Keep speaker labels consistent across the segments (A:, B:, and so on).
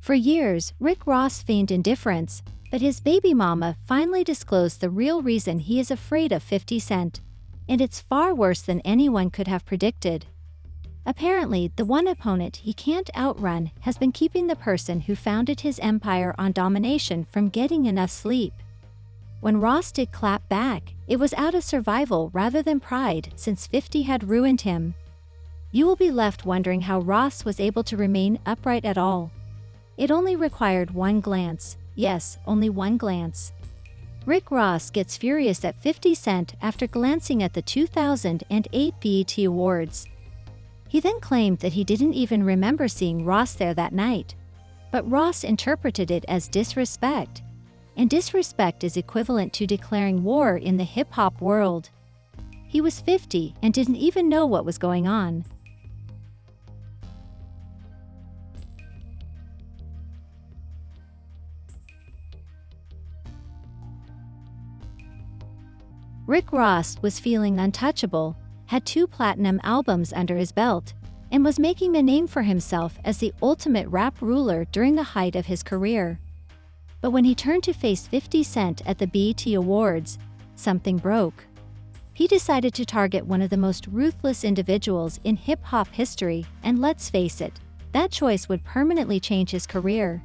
A: For years, Rick Ross feigned indifference, but his baby mama finally disclosed the real reason he is afraid of 50 Cent. And it's far worse than anyone could have predicted. Apparently, the one opponent he can't outrun has been keeping the person who founded his empire on domination from getting enough sleep. When Ross did clap back, it was out of survival rather than pride, since 50 had ruined him. You will be left wondering how Ross was able to remain upright at all. It only required one glance. Yes, only one glance. Rick Ross gets furious at 50 Cent after glancing at the 2008 BET Awards. He then claimed that he didn't even remember seeing Ross there that night. But Ross interpreted it as disrespect. And disrespect is equivalent to declaring war in the hip-hop world. He was 50 and didn't even know what was going on. Rick Ross was feeling untouchable, had 2 platinum albums under his belt, and was making a name for himself as the ultimate rap ruler during the height of his career. But when he turned to face 50 Cent at the BET Awards, something broke. He decided to target one of the most ruthless individuals in hip-hop history, and let's face it, that choice would permanently change his career.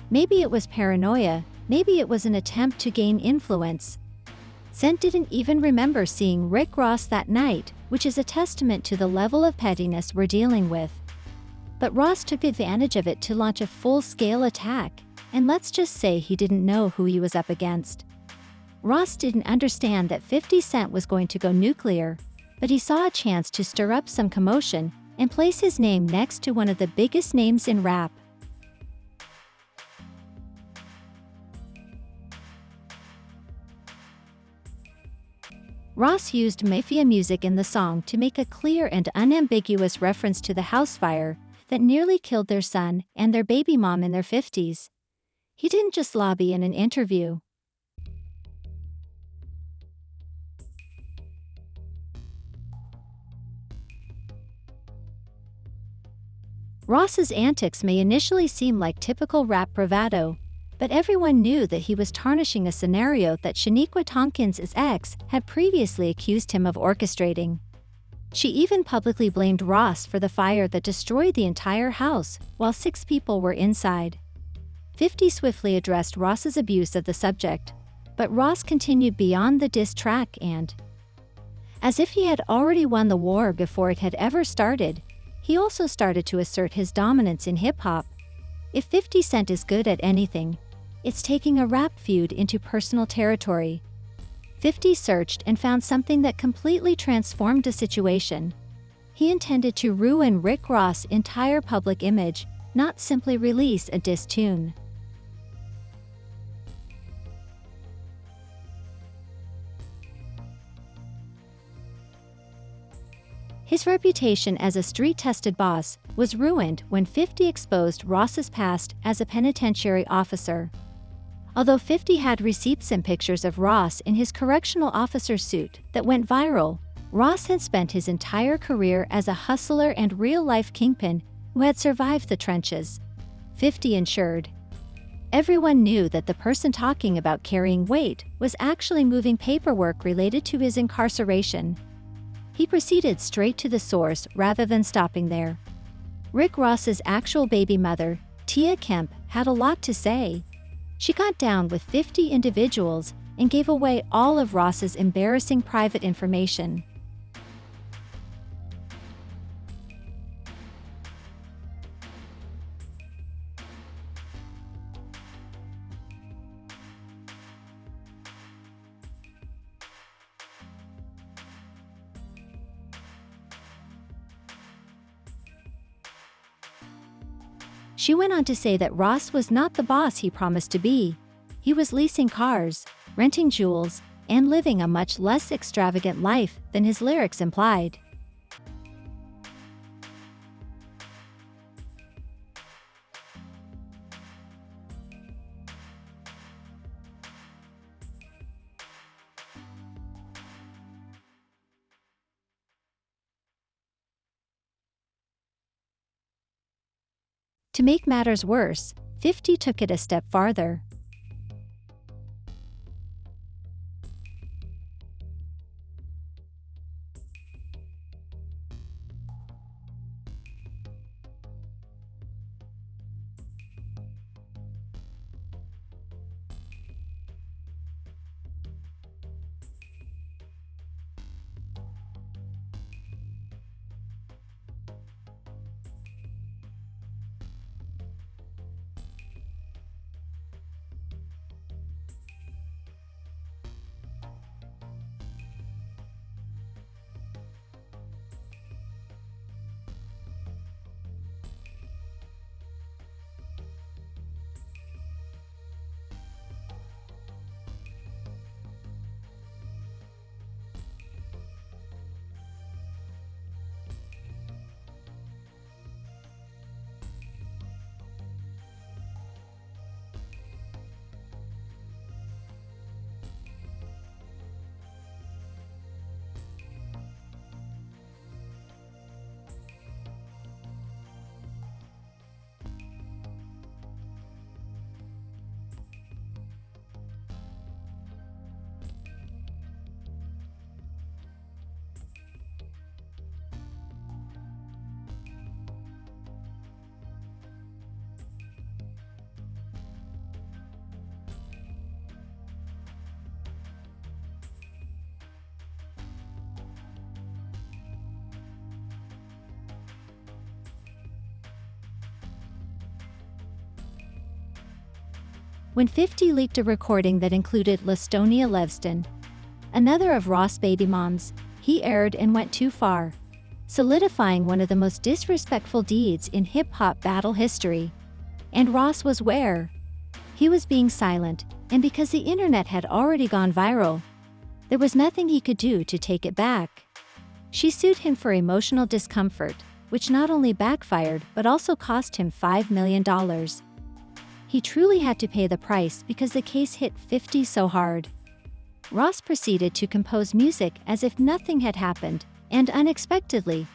A: Maybe it was paranoia, maybe it was an attempt to gain influence. Cent didn't even remember seeing Rick Ross that night, which is a testament to the level of pettiness we're dealing with. But Ross took advantage of it to launch a full-scale attack, and let's just say he didn't know who he was up against. Ross didn't understand that 50 Cent was going to go nuclear, but he saw a chance to stir up some commotion and place his name next to one of the biggest names in rap. Ross used mafia music in the song to make a clear and unambiguous reference to the house fire that nearly killed their son and their baby mom in their 50s. He didn't just lobby in an interview. Ross's antics may initially seem like typical rap bravado, but everyone knew that he was tarnishing a scenario that Shaniqua Tompkins' ex had previously accused him of orchestrating. She even publicly blamed Ross for the fire that destroyed the entire house, while 6 people were inside. 50 swiftly addressed Ross's abuse of the subject, but Ross continued beyond the diss track and, as if he had already won the war before it had ever started, he also started to assert his dominance in hip-hop. If 50 Cent is good at anything, it's taking a rap feud into personal territory. 50 searched and found something that completely transformed the situation. He intended to ruin Rick Ross' entire public image, not simply release a diss tune. His reputation as a street-tested boss was ruined when 50 exposed Ross's past as a penitentiary officer. Although 50 had receipts and pictures of Ross in his correctional officer suit that went viral, Ross had spent his entire career as a hustler and real-life kingpin who had survived the trenches. 50 ensured. Everyone knew that the person talking about carrying weight was actually moving paperwork related to his incarceration. He proceeded straight to the source rather than stopping there. Rick Ross's actual baby mother, Tia Kemp, had a lot to say. She got down with 50 individuals and gave away all of Ross's embarrassing private information. She went on to say that Ross was not the boss he promised to be. He was leasing cars, renting jewels, and living a much less extravagant life than his lyrics implied. To make matters worse, 50 took it a step farther. When 50 leaked a recording that included Lastonia Levston, another of Ross' baby moms, he erred and went too far, solidifying one of the most disrespectful deeds in hip-hop battle history. And Ross was where? He was being silent, and because the internet had already gone viral, there was nothing he could do to take it back. She sued him for emotional discomfort, which not only backfired but also cost him $5 million. He truly had to pay the price because the case hit 50 so hard. Ross proceeded to compose music as if nothing had happened, and unexpectedly,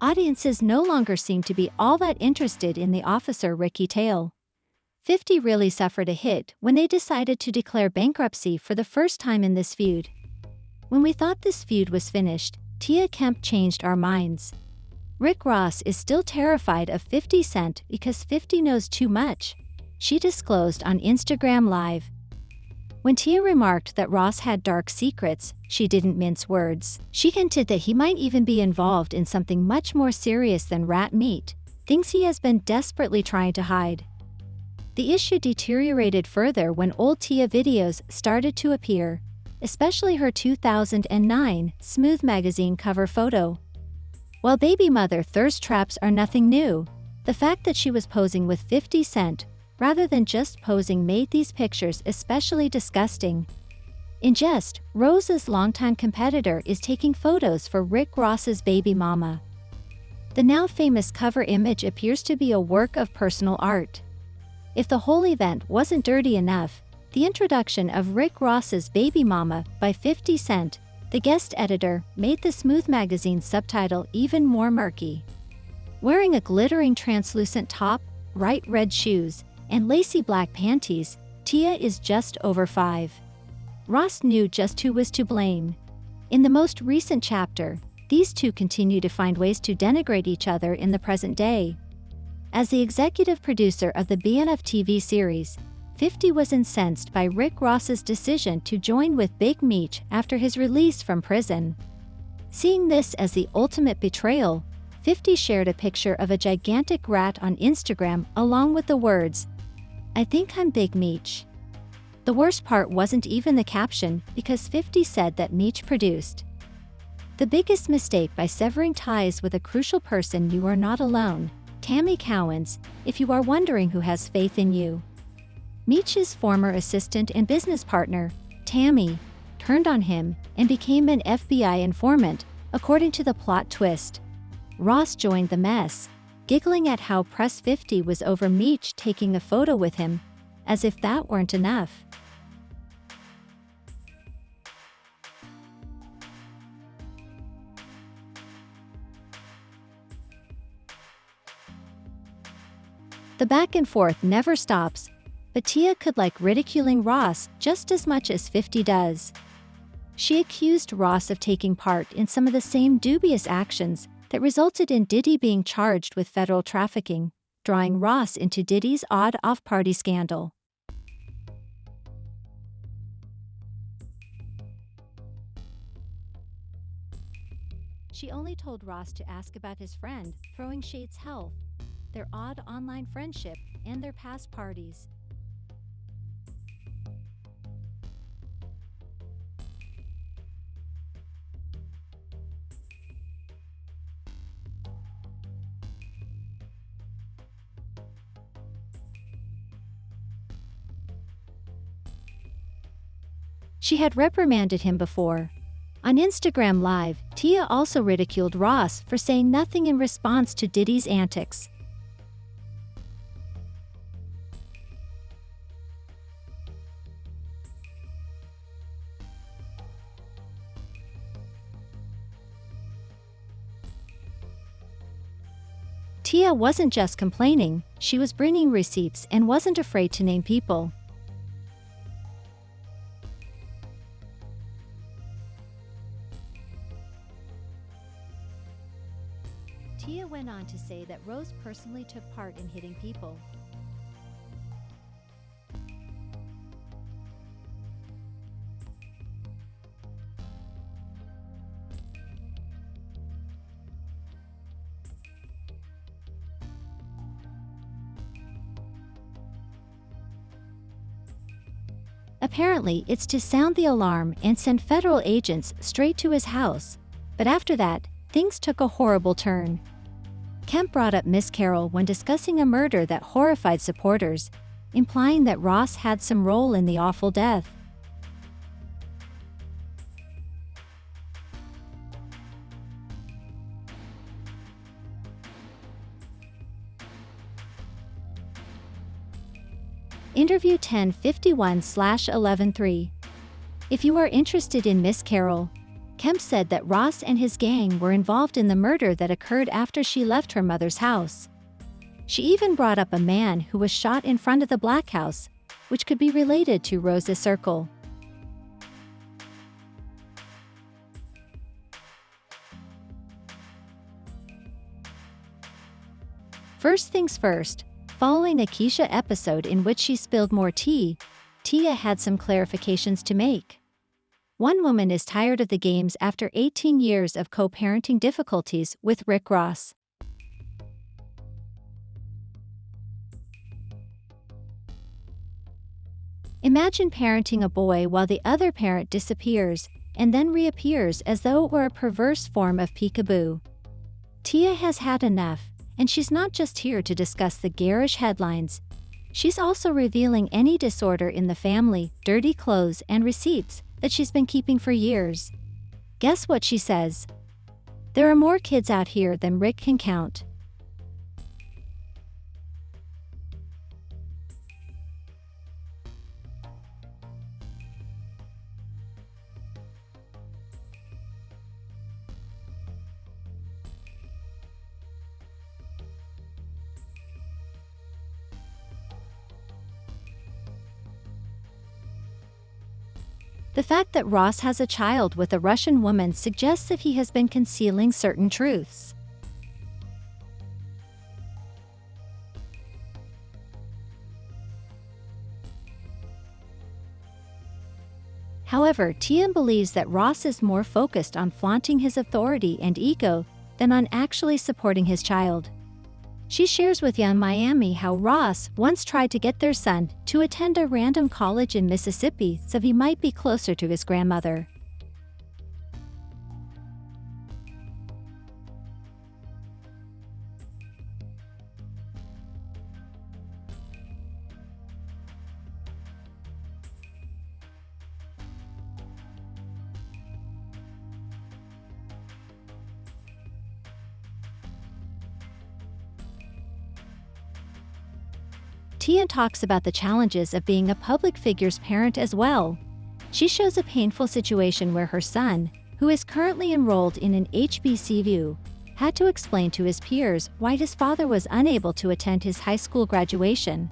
A: audiences no longer seemed to be all that interested in the officer Ricky tale. 50 really suffered a hit when they decided to declare bankruptcy for the first time in this feud. When we thought this feud was finished, Tia Kemp changed our minds. Rick Ross is still terrified of 50 Cent because 50 knows too much, she disclosed on Instagram Live. When Tia remarked that Ross had dark secrets, she didn't mince words. She hinted that he might even be involved in something much more serious than rat meat, things he has been desperately trying to hide. The issue deteriorated further when old Tia videos started to appear, especially her 2009 Smooth magazine cover photo. While baby mother thirst traps are nothing new, the fact that she was posing with 50 Cent rather than just posing made these pictures especially disgusting. In jest, Rose's longtime competitor is taking photos for Rick Ross's baby mama. The now famous cover image appears to be a work of personal art. If the whole event wasn't dirty enough, the introduction of Rick Ross's baby mama by 50 Cent, the guest editor, made the Smooth magazine subtitle even more murky. Wearing a glittering translucent top, bright red shoes, and lacy black panties, Tia is just over 5. Ross knew just who was to blame. In the most recent chapter, these two continue to find ways to denigrate each other in the present day. As the executive producer of the BNF TV series, 50 was incensed by Rick Ross's decision to join with Big Meech after his release from prison. Seeing this as the ultimate betrayal, 50 shared a picture of a gigantic rat on Instagram along with the words, "I think I'm Big Meech." The worst part wasn't even the caption, because 50 said that Meech produced. The biggest mistake by severing ties with a crucial person. You are not alone, Tammy Cowens, if you are wondering who has faith in you. Meech's former assistant and business partner, Tammy, turned on him and became an FBI informant, according to the plot twist. Ross joined the mess, giggling at how press 50 was over Meech taking a photo with him, as if that weren't enough. The back and forth never stops, but Tia could like ridiculing Ross just as much as 50 does. She accused Ross of taking part in some of the same dubious actions that resulted in Diddy being charged with federal trafficking, drawing Ross into Diddy's odd off-party scandal. She only told Ross to ask about his friend, throwing Shade's health, their odd online friendship, and their past parties. She had reprimanded him before. On Instagram Live, Tia also ridiculed Ross for saying nothing in response to Diddy's antics. Tia wasn't just complaining, she was bringing receipts and wasn't afraid to name people. Tia went on to say that Rose personally took part in hitting people. Apparently, it's to sound the alarm and send federal agents straight to his house. But after that, things took a horrible turn. Kemp brought up Miss Carroll when discussing a murder that horrified supporters, implying that Ross had some role in the awful death. Interview 1051/113. If you are interested in Miss Carroll, Kemp said that Ross and his gang were involved in the murder that occurred after she left her mother's house. She even brought up a man who was shot in front of the Black House, which could be related to Rose's circle. First things first, following a Keisha episode in which she spilled more tea, Tia had some clarifications to make. One woman is tired of the games after 18 years of co-parenting difficulties with Rick Ross. Imagine parenting a boy while the other parent disappears and then reappears as though it were a perverse form of peekaboo. Tia has had enough, and she's not just here to discuss the garish headlines. She's also revealing any disorder in the family, dirty clothes, and receipts that she's been keeping for years. Guess what she says? There are more kids out here than Rick can count. The fact that Ross has a child with a Russian woman suggests that he has been concealing certain truths. However, Tia believes that Ross is more focused on flaunting his authority and ego than on actually supporting his child. She shares with Young Miami how Ross once tried to get their son to attend a random college in Mississippi so he might be closer to his grandmother. Tia talks about the challenges of being a public figure's parent as well. She shows a painful situation where her son, who is currently enrolled in an HBCU, had to explain to his peers why his father was unable to attend his high school graduation.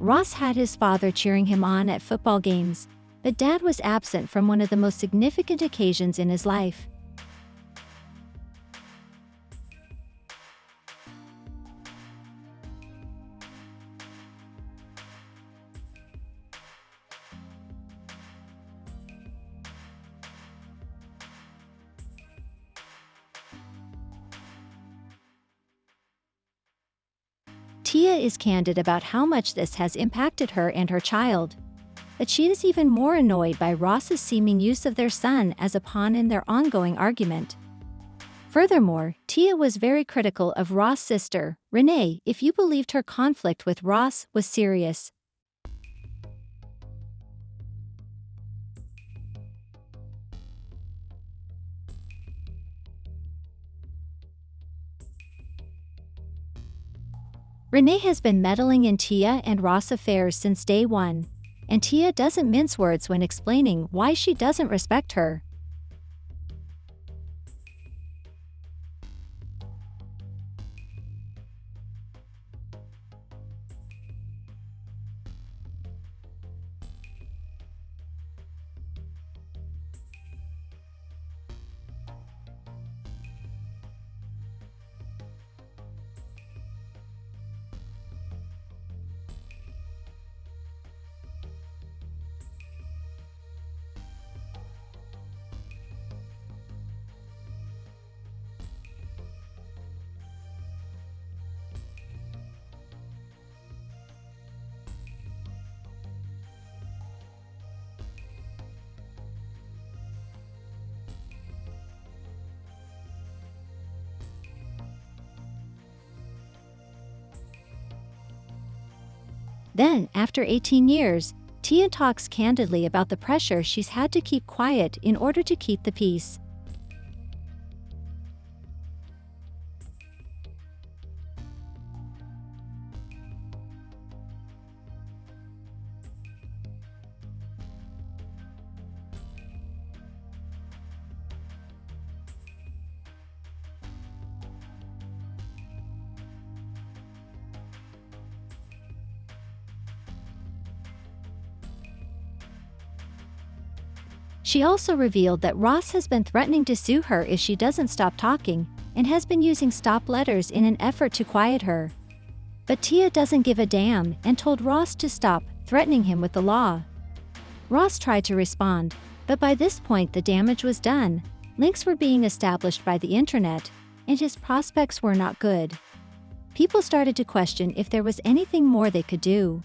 A: Ross had his father cheering him on at football games, but Dad was absent from one of the most significant occasions in his life. Tia is candid about how much this has impacted her and her child. But she is even more annoyed by Ross's seeming use of their son as a pawn in their ongoing argument. Furthermore, Tia was very critical of Ross' sister, Renee, if you believed her conflict with Ross was serious. Renee has been meddling in Tia and Ross' affairs since day one, and Tia doesn't mince words when explaining why she doesn't respect her. Then, after 18 years, Tia talks candidly about the pressure she's had to keep quiet in order to keep the peace. She also revealed that Ross has been threatening to sue her if she doesn't stop talking, and has been using stop letters in an effort to quiet her. But Tia doesn't give a damn and told Ross to stop threatening him with the law. Ross tried to respond, but by this point the damage was done. Links were being established by the internet, and his prospects were not good. People started to question if there was anything more they could do.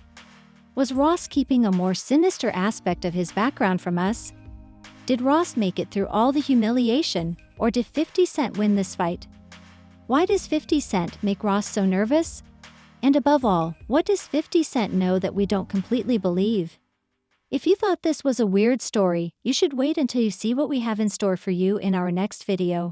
A: Was Ross keeping a more sinister aspect of his background from us? Did Ross make it through all the humiliation, or did 50 Cent win this fight? Why does 50 Cent make Ross so nervous? And above all, what does 50 Cent know that we don't completely believe? If you thought this was a weird story, you should wait until you see what we have in store for you in our next video.